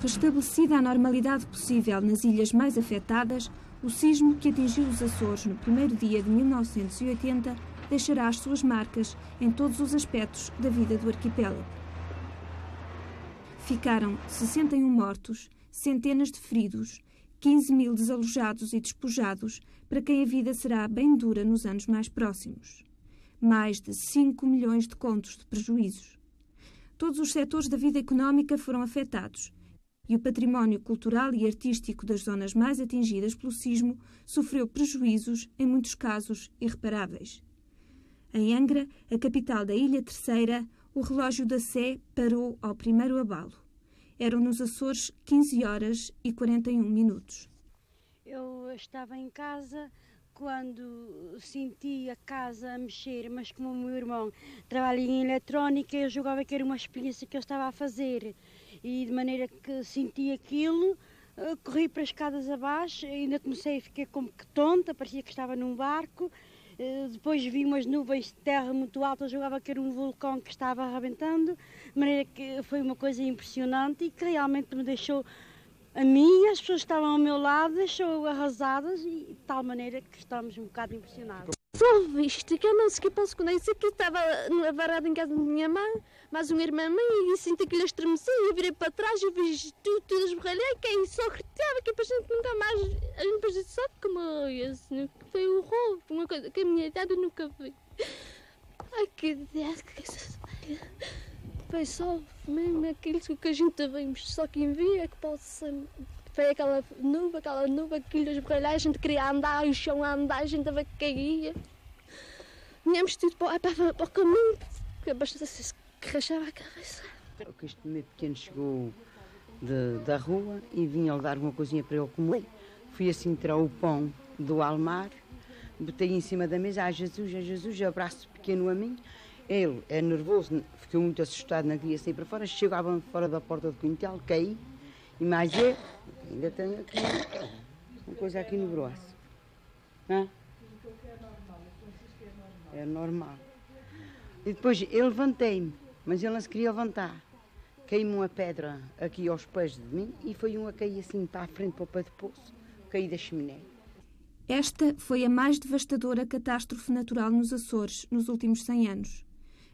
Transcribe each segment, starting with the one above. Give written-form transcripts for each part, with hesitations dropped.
Restabelecida a normalidade possível nas ilhas mais afetadas, o sismo que atingiu os Açores no primeiro dia de 1980 deixará as suas marcas em todos os aspectos da vida do arquipélago. Ficaram 61 mortos, centenas de feridos, 15 mil desalojados e despojados, para quem a vida será bem dura nos anos mais próximos. Mais de 5 milhões de contos de prejuízos. Todos os setores da vida económica foram afetados e o património cultural e artístico das zonas mais atingidas pelo sismo sofreu prejuízos, em muitos casos, irreparáveis. Em Angra, a capital da Ilha Terceira, o relógio da Sé parou ao primeiro abalo. Eram nos Açores 15 horas e 41 minutos. Eu estava em casa quando senti a casa a mexer, mas como o meu irmão trabalha em eletrónica, eu julgava que era uma experiência que eu estava a fazer. E de maneira que senti aquilo, corri para as escadas abaixo, ainda comecei a ficar como que tonta, parecia que estava num barco. Depois vi umas nuvens de terra muito altas, julgava que era um vulcão que estava arrebentando, de maneira que foi uma coisa impressionante e que realmente me deixou, a mim e as pessoas que estavam ao meu lado, deixou arrasadas e de tal maneira que estamos um bocado impressionados. Só viste que eu não sequer posso conhecer que estava varada em casa da minha mãe, mais uma irmã minha, e senti que lhe estremeceu, e eu virei para trás e vi tudo esborralhar, que aí só gritava, que a gente nunca mais, a gente depois sabe como assim, foi um roubo, uma coisa que a minha idade eu nunca vi. Ai, que Deus, que foi só mesmo aquilo que a gente vimos, só quem via é que pode ser. Foi aquela nuvem, aquilo esborralhar, a gente queria andar, o chão a andar, a gente a ver que caía. Vinhamos tudo para o caminho, porque bastante se rachava a cabeça. Este meu pequeno chegou da rua e vinha dar alguma coisinha para ele comer. Fui assim tirar o pão do almar, botei em cima da mesa, Jesus, abraço pequeno a mim. Ele é nervoso, ficou muito assustado, não queria sair para fora, chegava fora da porta do quintal, caí. E mais eu, ainda tenho aqui uma coisa aqui no braço. Hã? É normal. E depois eu levantei-me, mas ele não se queria levantar. Caiu-me uma pedra aqui aos pés de mim e foi um a cair assim para a frente, para o pé do poço, caí da chaminé. Esta foi a mais devastadora catástrofe natural nos Açores nos últimos 100 anos.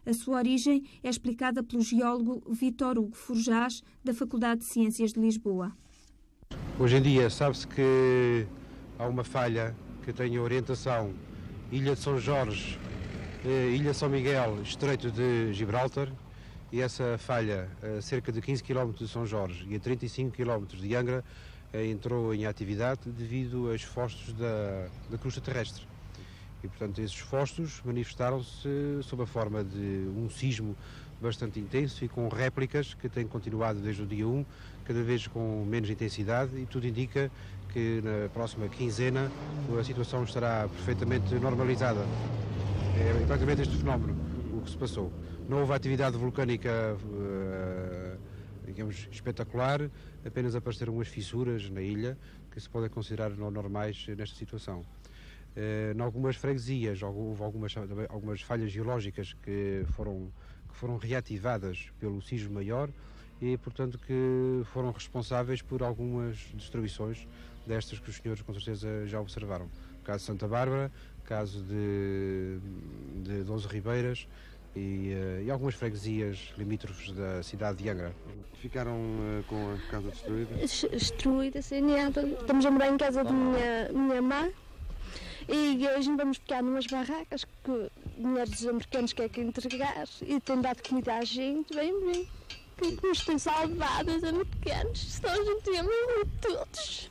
A sua origem é explicada pelo geólogo Vítor Hugo Forjás, da Faculdade de Ciências de Lisboa. Hoje em dia sabe-se que há uma falha que tem a orientação Ilha de São Jorge, Ilha São Miguel, Estreito de Gibraltar, e essa falha, a cerca de 15 km de São Jorge e a 35 km de Angra, entrou em atividade devido a esforços da crosta terrestre. E, portanto, esses esforços manifestaram-se sob a forma de um sismo bastante intenso e com réplicas que têm continuado desde o dia 1, cada vez com menos intensidade, e tudo indica que na próxima quinzena a situação estará perfeitamente normalizada. É praticamente este fenómeno o que se passou. Não houve atividade vulcânica, digamos, espetacular, apenas apareceram umas fissuras na ilha que se podem considerar não normais nesta situação. Em algumas freguesias houve algumas falhas geológicas que foram reativadas pelo sismo maior e, portanto, que foram responsáveis por algumas destruições destas que os senhores com certeza já observaram. O caso de Santa Bárbara, caso de 12 Ribeiras e algumas freguesias limítrofes da cidade de Angra. Ficaram com a casa destruída? Destruída, sem nada. Estamos a morar em casa de minha mãe. E a gente vamos ficar numas barracas que dinheiro dos americanos quer que entregar e tem dado comida à gente, bem, que nos tem salvado os americanos, senão a gente ia morrer todos.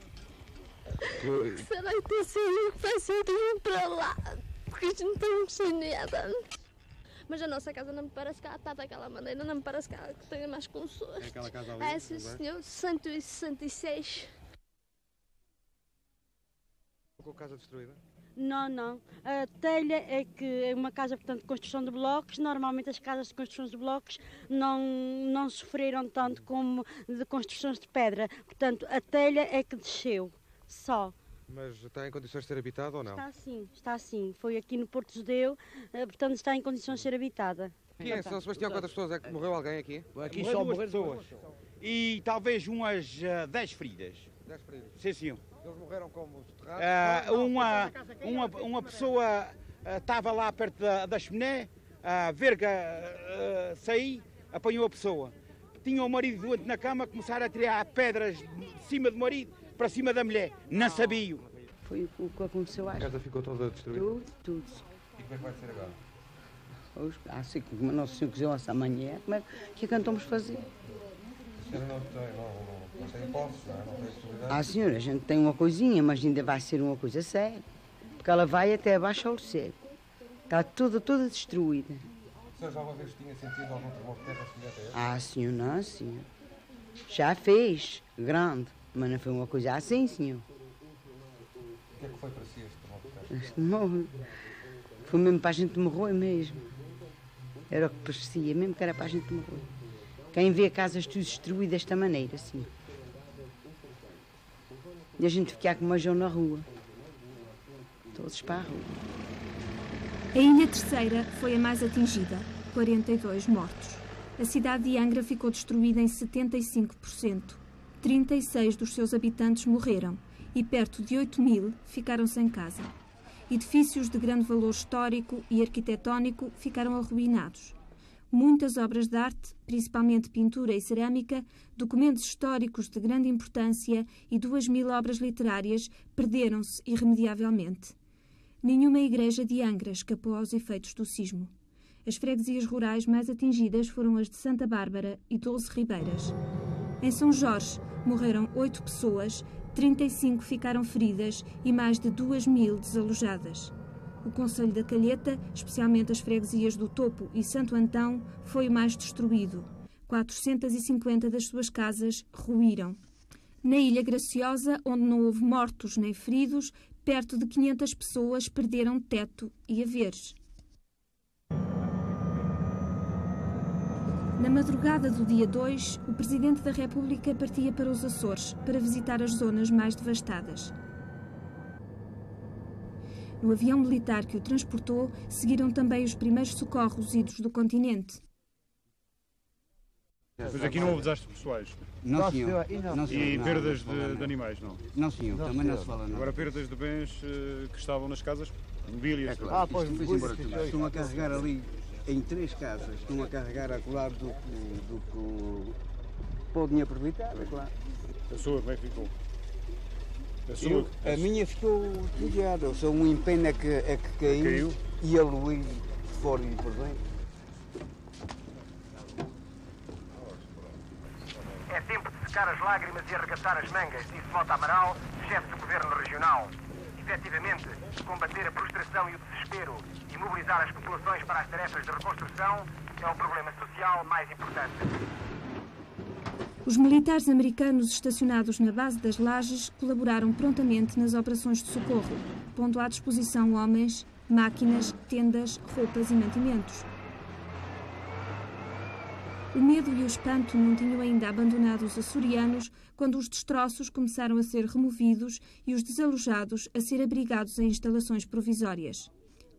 Será que tem sido que vai ser para lá? Porque a gente não estamos sem nada. Mas a nossa casa não me parece que ela está daquela maneira, não me parece que ela tenha mais consolos. É aquela casa ali? É, sim, senhor, 166. Com a casa destruída? Não. A telha é que é uma casa, portanto, de construção de blocos. Normalmente as casas de construção de blocos não sofreram tanto como de construções de pedra. Portanto, a telha é que desceu, só. Mas está em condições de ser habitada ou não? Está sim. Foi aqui no Porto Judeu, portanto está em condições de ser habitada. Aqui em São Sebastião, quantas pessoas é que morreu alguém aqui? Aqui só duas pessoas. E talvez umas 10 feridas. 10 feridos. Sim, sim. Eles morreram como soterrados? Uma pessoa estava lá perto da chaminé, a ver que saí, apanhou a pessoa. Tinha o marido doente na cama, começaram a tirar pedras de cima do marido para cima da mulher. Não sabia. Foi o que aconteceu, A acho. casa ficou toda destruída? Tudo. E como é que vai ser agora? Assim como Nosso Senhor quiser essa amanhã, como é que cantamos fazer? A senhora não tem posses, não tem possibilidade? Senhora, a gente tem uma coisinha, mas ainda vai ser uma coisa séria. Porque ela vai até abaixo ao céu. Está toda destruída. O senhor já alguma vez tinha sentido algum tremor de terra semelhante a este? Senhor, não, senhor. Já fez, grande, mas não foi uma coisa assim, senhor. O que é que foi para si este tremor de terra? Este morro. Foi mesmo para a gente morrer mesmo. Era o que parecia, mesmo que era para a gente morrer. Quem vê casas tudo destruídas desta maneira, assim. E a gente ficar com uma João na rua. Todos para a rua. A Ilha Terceira foi a mais atingida, 42 mortos. A cidade de Angra ficou destruída em 75%. 36 dos seus habitantes morreram e perto de 8.000 ficaram sem casa. Edifícios de grande valor histórico e arquitetónico ficaram arruinados. Muitas obras de arte, principalmente pintura e cerâmica, documentos históricos de grande importância e 2.000 obras literárias perderam-se irremediavelmente. Nenhuma igreja de Angra escapou aos efeitos do sismo. As freguesias rurais mais atingidas foram as de Santa Bárbara e 12 Ribeiras. Em São Jorge morreram 8 pessoas, 35 ficaram feridas e mais de 2.000 desalojadas. O concelho da Calheta, especialmente as freguesias do Topo e Santo Antão, foi o mais destruído. 450 das suas casas ruíram. Na Ilha Graciosa, onde não houve mortos nem feridos, perto de 500 pessoas perderam teto e haveres. Na madrugada do dia 2, o Presidente da República partia para os Açores para visitar as zonas mais devastadas. No avião militar que o transportou, seguiram também os primeiros socorros idos do continente. Mas aqui não houve desastres pessoais? Não, senhor. E perdas de animais, não? Não, senhor. Também não se fala, não. Agora perdas de bens que estavam nas casas, mobílias. Pois, estão a carregar ali em 3 casas, estão a carregar a colar do que podem aproveitar, é claro. A sua, como é que ficou? A minha ficou desviada, só um empena que caiu e a luz fora e por dentro. É tempo de secar as lágrimas e arregaçar as mangas, disse Mota Amaral, chefe do Governo Regional. Efetivamente, combater a prostração e o desespero e mobilizar as populações para as tarefas de reconstrução é o problema social mais importante. Os militares americanos estacionados na base das Lajes colaboraram prontamente nas operações de socorro, pondo à disposição homens, máquinas, tendas, roupas e mantimentos. O medo e o espanto não tinham ainda abandonado os açorianos quando os destroços começaram a ser removidos e os desalojados a ser abrigados em instalações provisórias.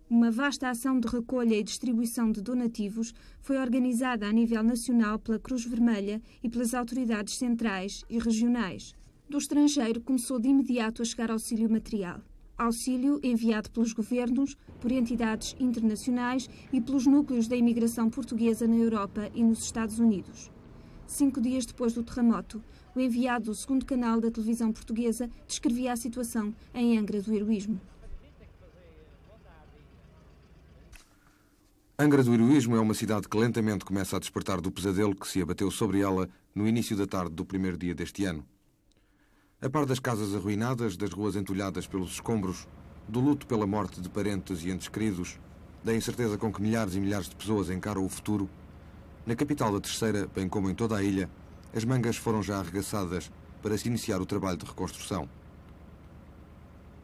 Uma vasta ação de recolha e distribuição de donativos foi organizada a nível nacional pela Cruz Vermelha e pelas autoridades centrais e regionais. Do estrangeiro começou de imediato a chegar auxílio material. Auxílio enviado pelos governos, por entidades internacionais e pelos núcleos da imigração portuguesa na Europa e nos Estados Unidos. 5 dias depois do terremoto, o enviado do 2º canal da televisão portuguesa descrevia a situação em Angra do Heroísmo. Angra do Heroísmo é uma cidade que lentamente começa a despertar do pesadelo que se abateu sobre ela no início da tarde do primeiro dia deste ano. A par das casas arruinadas, das ruas entulhadas pelos escombros, do luto pela morte de parentes e entes queridos, da incerteza com que milhares e milhares de pessoas encaram o futuro, na capital da Terceira, bem como em toda a ilha, as mangas foram já arregaçadas para se iniciar o trabalho de reconstrução.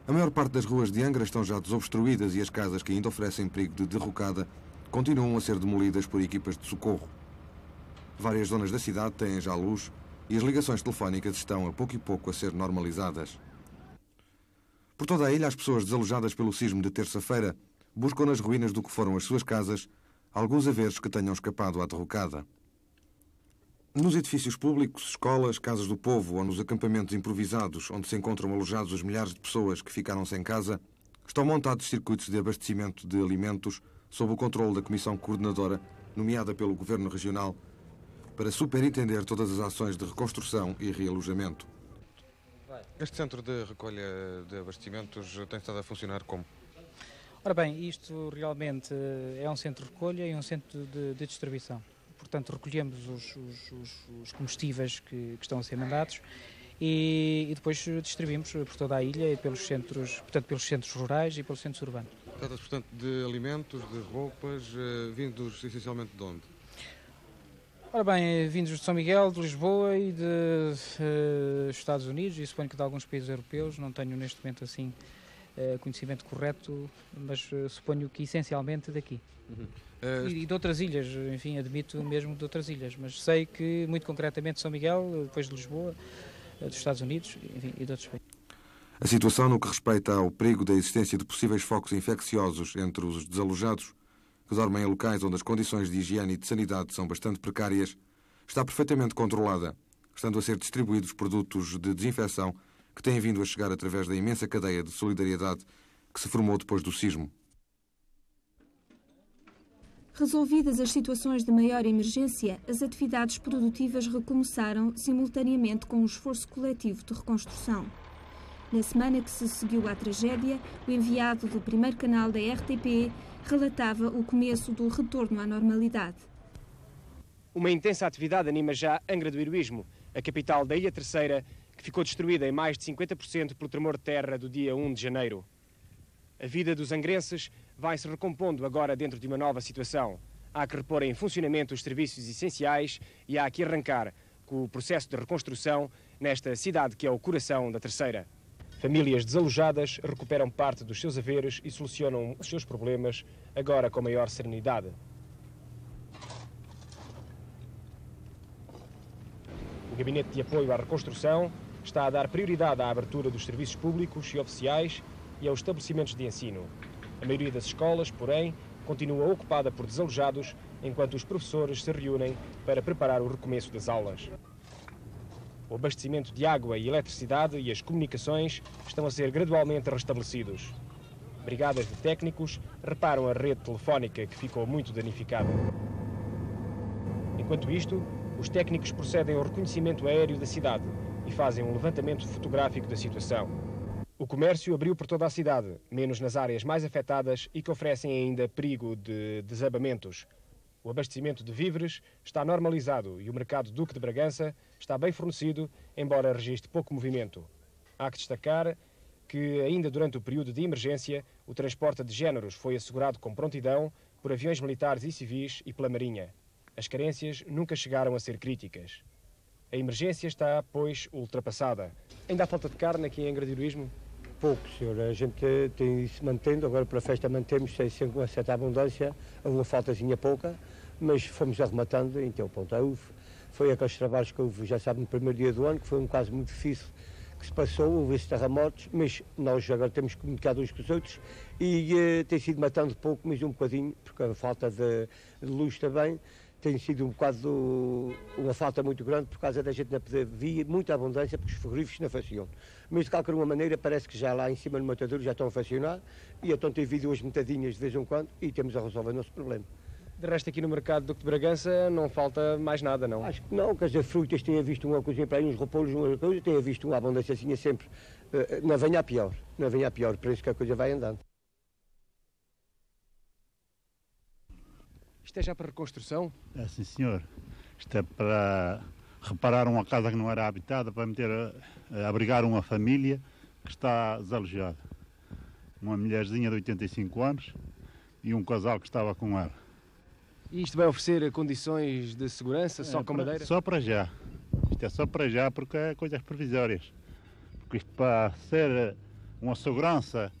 A maior parte das ruas de Angra estão já desobstruídas e as casas que ainda oferecem perigo de derrocada continuam a ser demolidas por equipas de socorro. Várias zonas da cidade têm já luz e as ligações telefónicas estão a pouco e pouco a ser normalizadas. Por toda a ilha, as pessoas desalojadas pelo sismo de terça-feira buscam nas ruínas do que foram as suas casas alguns haveres que tenham escapado à derrocada. Nos edifícios públicos, escolas, casas do povo ou nos acampamentos improvisados onde se encontram alojados os milhares de pessoas que ficaram sem casa, estão montados circuitos de abastecimento de alimentos sob o controle da Comissão Coordenadora, nomeada pelo Governo Regional, para superintender todas as ações de reconstrução e realojamento. Este centro de recolha de abastecimentos tem estado a funcionar como? Ora bem, isto realmente é um centro de recolha e um centro de distribuição. Portanto, recolhemos os combustíveis que estão a ser mandados e depois distribuímos por toda a ilha e pelos centros rurais e pelos centros urbanos. Trata-se, portanto, de alimentos, de roupas, vindos essencialmente de onde? Ora bem, vindos de São Miguel, de Lisboa e dos Estados Unidos e suponho que de alguns países europeus, não tenho neste momento assim conhecimento correto, mas suponho que essencialmente daqui. E de outras ilhas, enfim, admito mesmo de outras ilhas, mas sei que muito concretamente de São Miguel, depois de Lisboa, dos Estados Unidos, enfim, e de outros países. A situação no que respeita ao perigo da existência de possíveis focos infecciosos entre os desalojados, que dormem em locais onde as condições de higiene e de sanidade são bastante precárias, está perfeitamente controlada, estando a ser distribuídos produtos de desinfecção que têm vindo a chegar através da imensa cadeia de solidariedade que se formou depois do sismo. Resolvidas as situações de maior emergência, as atividades produtivas recomeçaram simultaneamente com um esforço coletivo de reconstrução. Na semana que se seguiu à tragédia, o enviado do primeiro canal da RTP relatava o começo do retorno à normalidade. Uma intensa atividade anima já Angra do Heroísmo, a capital da Ilha Terceira, que ficou destruída em mais de 50% pelo tremor de terra do dia 1 de janeiro. A vida dos angrenses vai se recompondo agora dentro de uma nova situação. Há que repor em funcionamento os serviços essenciais e há que arrancar com o processo de reconstrução nesta cidade que é o coração da Terceira. Famílias desalojadas recuperam parte dos seus haveres e solucionam os seus problemas agora com maior serenidade. O Gabinete de Apoio à Reconstrução está a dar prioridade à abertura dos serviços públicos e oficiais e aos estabelecimentos de ensino. A maioria das escolas, porém, continua ocupada por desalojados, enquanto os professores se reúnem para preparar o recomeço das aulas. O abastecimento de água e eletricidade e as comunicações estão a ser gradualmente restabelecidos. Brigadas de técnicos reparam a rede telefónica que ficou muito danificada. Enquanto isto, os técnicos procedem ao reconhecimento aéreo da cidade e fazem um levantamento fotográfico da situação. O comércio abriu por toda a cidade, menos nas áreas mais afetadas e que oferecem ainda perigo de desabamentos. O abastecimento de víveres está normalizado e o mercado Duque de Bragança está bem fornecido, embora registre pouco movimento. Há que destacar que, ainda durante o período de emergência, o transporte de géneros foi assegurado com prontidão por aviões militares e civis e pela Marinha. As carências nunca chegaram a ser críticas. A emergência está, pois, ultrapassada. Ainda há falta de carne aqui em Angra do Heroísmo? Pouco, senhor. A gente tem isso mantendo, agora para a festa mantemos sem uma certa abundância, uma faltazinha pouca, mas fomos arrematando, então pronto, foi aqueles trabalhos que houve, já sabe, no primeiro dia do ano, que foi um caso muito difícil que se passou, houve esses terremotos, mas nós agora temos comunicado uns com os outros e tem sido matando pouco, mas um bocadinho, porque a falta de luz também tem sido um bocado uma falta muito grande por causa da gente não poder vir, muita abundância, porque os frigoríficos não funcionam. Mas de qualquer maneira parece que já lá em cima no matador já estão a funcionar e então tem havido umas metadinhas de vez em quando e temos a resolver o nosso problema. De resto, aqui no mercado do Duque de Bragança não falta mais nada, não? Acho que não, quer dizer, frutas, tenha visto uma coisinha para aí, uns repolhos, uma coisa, tenha visto uma abundânciazinha sempre. Não venha a pior, não venha a pior, por isso que a coisa vai andando. Isto é já para reconstrução? É, sim, senhor. Isto é para reparar uma casa que não era habitada, para abrigar uma família que está desalojada. Uma mulherzinha de 85 anos e um casal que estava com ela. E isto vai oferecer condições de segurança só com madeira? Só para já. Isto é só para já porque é coisas provisórias. Porque isto para ser uma segurança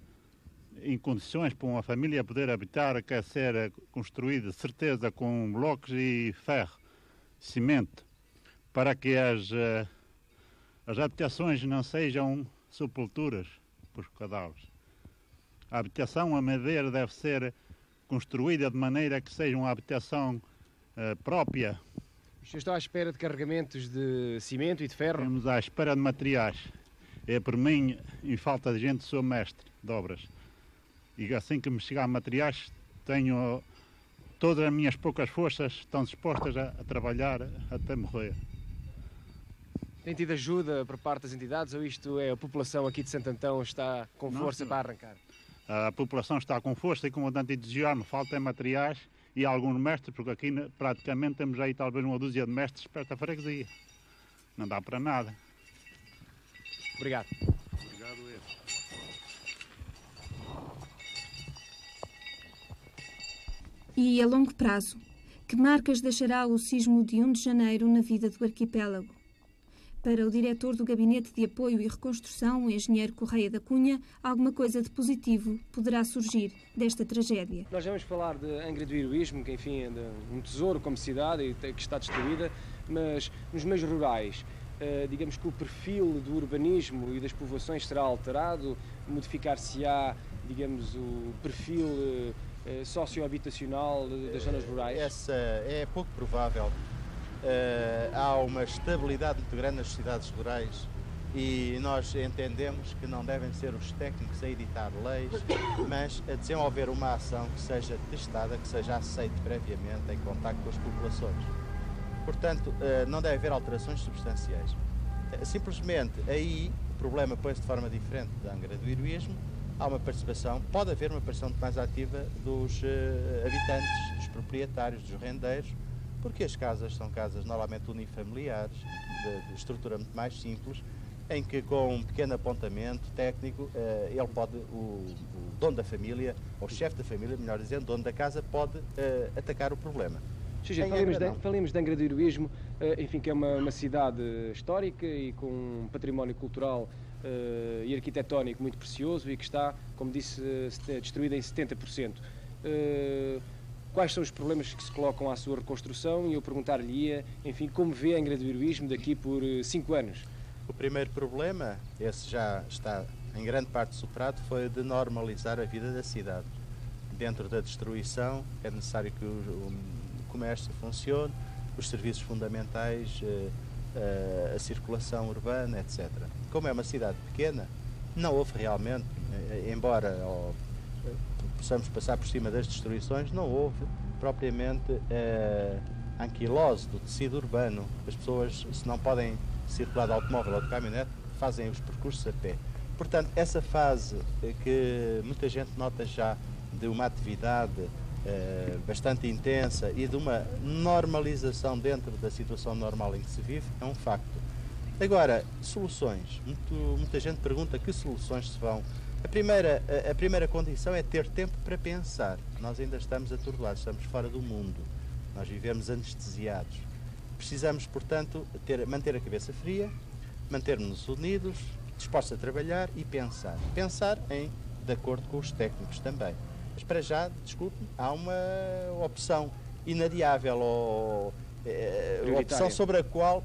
em condições para uma família poder habitar, quer ser construída, certeza, com blocos e ferro, cimento, para que as habitações não sejam sepulturas para os cadáveres. A habitação, a madeira deve ser construída de maneira que seja uma habitação própria. O senhor está à espera de carregamentos de cimento e de ferro? Estamos à espera de materiais. Por mim, em falta de gente, sou mestre de obras. E assim que me chegar materiais, tenho todas as minhas poucas forças estão dispostas a trabalhar até morrer. Tem tido ajuda por parte das entidades ou isto é a população aqui de Santo Antão está com força para arrancar? A população está com força e com vontade de entusiasmo. Faltam materiais e alguns mestres, porque aqui praticamente temos aí talvez uma dúzia de mestres perto da freguesia. Não dá para nada. Obrigado. Obrigado eu. E a longo prazo, que marcas deixará o sismo de 1 de janeiro na vida do arquipélago? Para o diretor do Gabinete de Apoio e Reconstrução, o engenheiro Correia da Cunha, alguma coisa de positivo poderá surgir desta tragédia. Nós vamos falar de Angra do Heroísmo, que enfim é um tesouro como cidade e que está destruída, mas nos meios rurais, digamos que o perfil do urbanismo e das povoações será alterado, modificar-se-á, digamos, o perfil sociohabitacional das zonas rurais? Essa é pouco provável. Há uma estabilidade muito grande nas cidades rurais e nós entendemos que não devem ser os técnicos a editar leis, mas a desenvolver uma ação que seja testada, que seja aceite previamente em contacto com as populações. Portanto, não deve haver alterações substanciais. Simplesmente aí o problema põe-se de forma diferente da Angra do Heroísmo. Há uma participação, pode haver uma participação mais ativa dos habitantes, dos proprietários, dos rendeiros, porque as casas são casas normalmente unifamiliares, de estrutura muito mais simples, em que com um pequeno apontamento técnico, ele pode, o dono da família, ou o chefe da família, melhor dizendo, dono da casa, pode atacar o problema. Falemos de Angra do Heroísmo, enfim, que é uma cidade histórica e com um património cultural e arquitetónico muito precioso e que está, como disse, destruída em 70%. Quais são os problemas que se colocam à sua reconstrução? E eu perguntar-lhe-ia, enfim, como vê a Angra do Heroísmo daqui por 5 anos? O primeiro problema, esse já está em grande parte superado, foi de normalizar a vida da cidade. Dentro da destruição é necessário que o comércio funcione, os serviços fundamentais, a circulação urbana, etc. Como é uma cidade pequena, não houve realmente, embora possamos passar por cima das destruições, não houve propriamente anquilose do tecido urbano. As pessoas, se não podem circular de automóvel ou de caminhonete, fazem os percursos a pé. Portanto, essa fase que muita gente nota já de uma atividade bastante intensa e de uma normalização dentro da situação normal em que se vive, é um facto. Agora, soluções. Muita gente pergunta que soluções se vão. A primeira condição é ter tempo para pensar. Nós ainda estamos atordoados, estamos fora do mundo. Nós vivemos anestesiados. Precisamos, portanto, manter a cabeça fria, manter-nos unidos, dispostos a trabalhar e pensar. Pensar de acordo com os técnicos também. Mas para já, desculpe-me, há uma opção inadiável ou opção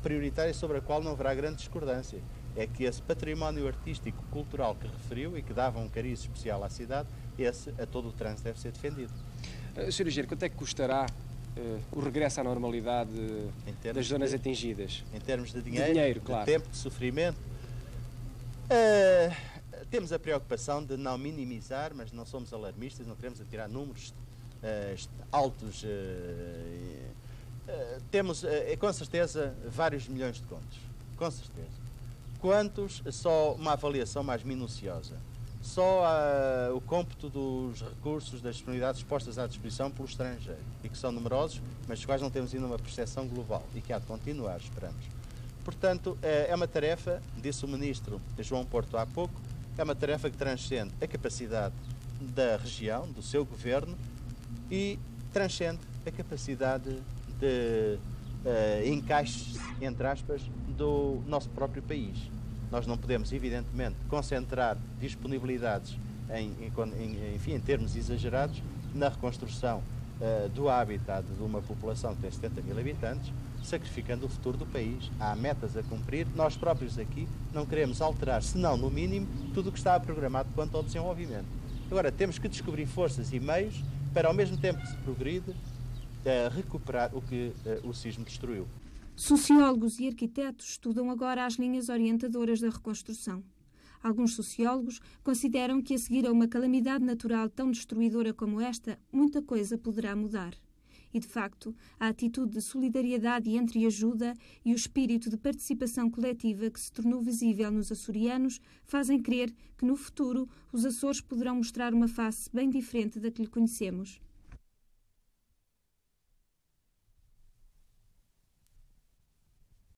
prioritária sobre a qual não haverá grande discordância. É que esse património artístico, cultural que referiu e que dava um cariz especial à cidade, esse a todo o trânsito deve ser defendido. Sr. Engenheiro, quanto é que custará o regresso à normalidade das zonas atingidas? Em termos de dinheiro, claro. De tempo, de sofrimento? Temos a preocupação de não minimizar, mas não somos alarmistas, não queremos atirar números altos. Temos, com certeza, vários milhões de contos. Com certeza. Quantos? Só uma avaliação mais minuciosa. Só o cômputo dos recursos, das disponibilidades postas à disposição pelo estrangeiro, e que são numerosos, mas dos quais não temos ainda uma percepção global, e que há de continuar, esperamos. Portanto, é uma tarefa, disse o Ministro João Porto há pouco, é uma tarefa que transcende a capacidade da região, do seu governo, e transcende a capacidade de encaixe, entre aspas, do nosso próprio país. Nós não podemos, evidentemente, concentrar disponibilidades em termos exagerados na reconstrução do habitat de uma população que tem 70 mil habitantes, sacrificando o futuro do país. Há metas a cumprir. Nós próprios aqui não queremos alterar, senão, no mínimo, tudo o que está programado quanto ao desenvolvimento. Agora, temos que descobrir forças e meios para ao mesmo tempo que se progride, recuperar o que o sismo destruiu. Sociólogos e arquitetos estudam agora as linhas orientadoras da reconstrução. Alguns sociólogos consideram que, a seguir a uma calamidade natural tão destruidora como esta, muita coisa poderá mudar. E, de facto, a atitude de solidariedade e entreajuda e o espírito de participação coletiva que se tornou visível nos açorianos fazem crer que, no futuro, os Açores poderão mostrar uma face bem diferente da que lhe conhecemos.